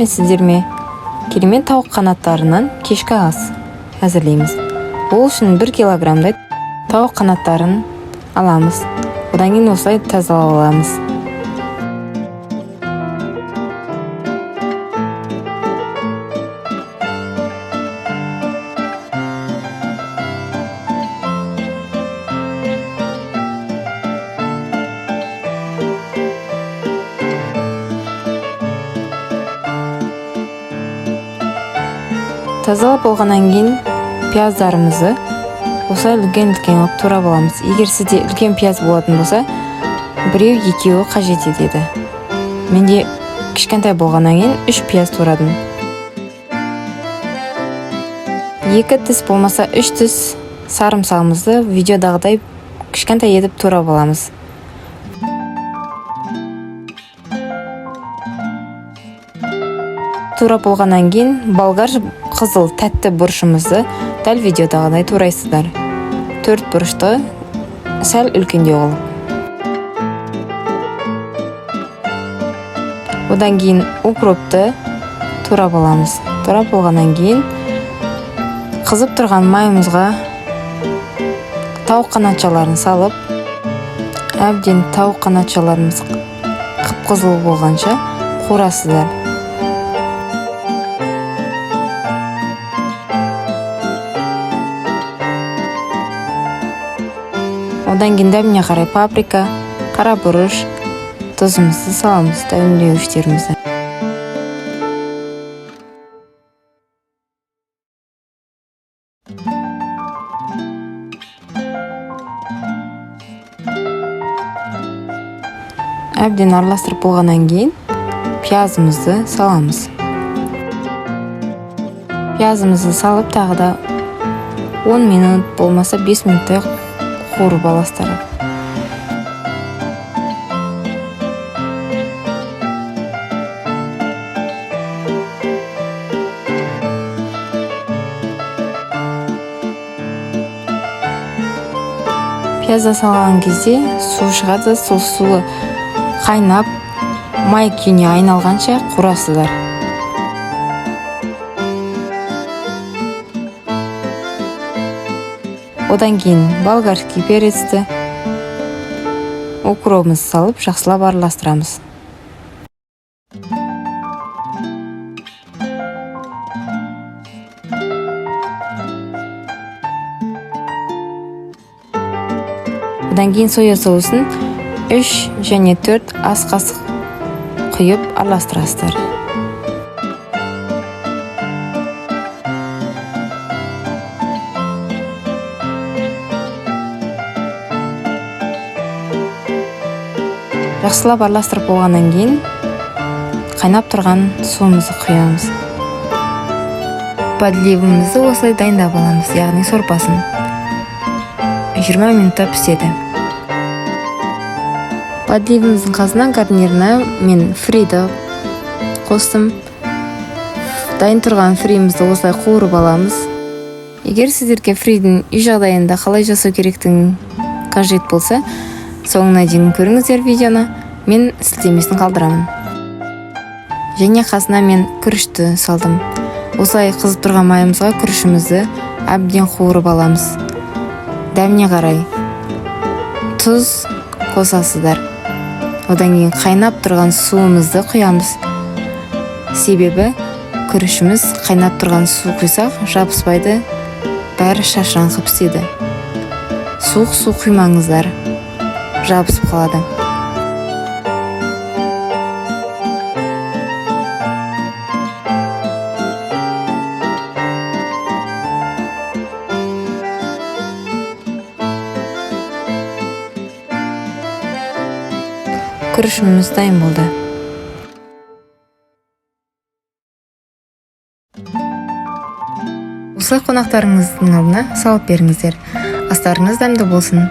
Мен сіздерме керемет тауық қанаттарынан кешкі ас әзірлейміз. Ол үшін 1 килограмдай тауық қанаттарын аламыз. Одан кейін осылай тазалап аламыз. Тазалап болғаннан кейін пияздарымызды осылай үлкен-үлкен қылып турап аламыз. Егер сізде үлкен пияз болатын болса, 1-2 қажет етеді. Менде кішкентай болғаннан кейін 3 пияз турадым. 2 тіс болмаса 3 тіс сарымсағымызды видеодағыдай кішкентай етіп турап аламыз. Турап болғаннан кейін болгар қызыл тәтті бұрышымызды дәл видеодағыдай турайсыздар. 4 бұрышты сәл үлкендеу қылып. Одан кейін укропты турап аламыз. Турап болғаннан кейін қызып тұрған майымызға тауық қанатшаларын салып, әбден тауық қанатшаларымыз қып-қызыл болғанша қуырасыздар. Одан кейін дәміне қарай паприка, қара бұрыш, тұзымызды саламыз, дәмдеуіштерімізді. Әбден араластырып болғаннан кейін пиязымызды саламыз. Пиязымызды салып тағы да 10 минут болмаса 5 минуттай қуырып аласыздар. Пиязды салған кезде су шығады, сол суы қайнап, май күйіне айналғанша қуырасыздар. Одан кейін болгарский перецті, укропымызды салып, жақсылап араластырамыз. Одан кейін соя соусын 3 және 4 ас қасық құйып араластырасыздар. Жақсылап араластырып болғаннан кейін қайнап тұрған суымызды құямыз. Подливымызды осылай дайындап аламыз, яғни сорпасын. 20 минутта піседі. Подливымыздың қасына гарниріне мен фриді қостым. Дайын тұрған фримізді осылай қуырып аламыз. Егер сіздерге фридің үй жағдайында қалай жасау керектігін қажет болса, соңына дейін көріңіздер видеоны, мен сілтемесін қалдырамын. Және қасына мен күрішті салдым. Осылай қызып тұрған майымызға күрішімізді әбден қуырып аламыз. Дәміне қарай тұз қосасыздар. Одан кейін қайнап тұрған суымызды құямыз. Себебі күрішіміз қайнап тұрған су құйсақ жабыспайды, бәрі шашыраңқы піседі. Суық су құймаңыздар, жабысып қалады. Күрішіміз дайын болды. Осылай қонақтарыңыздың алдына салып беріңіздер. Астарыңыз дәмді болсын.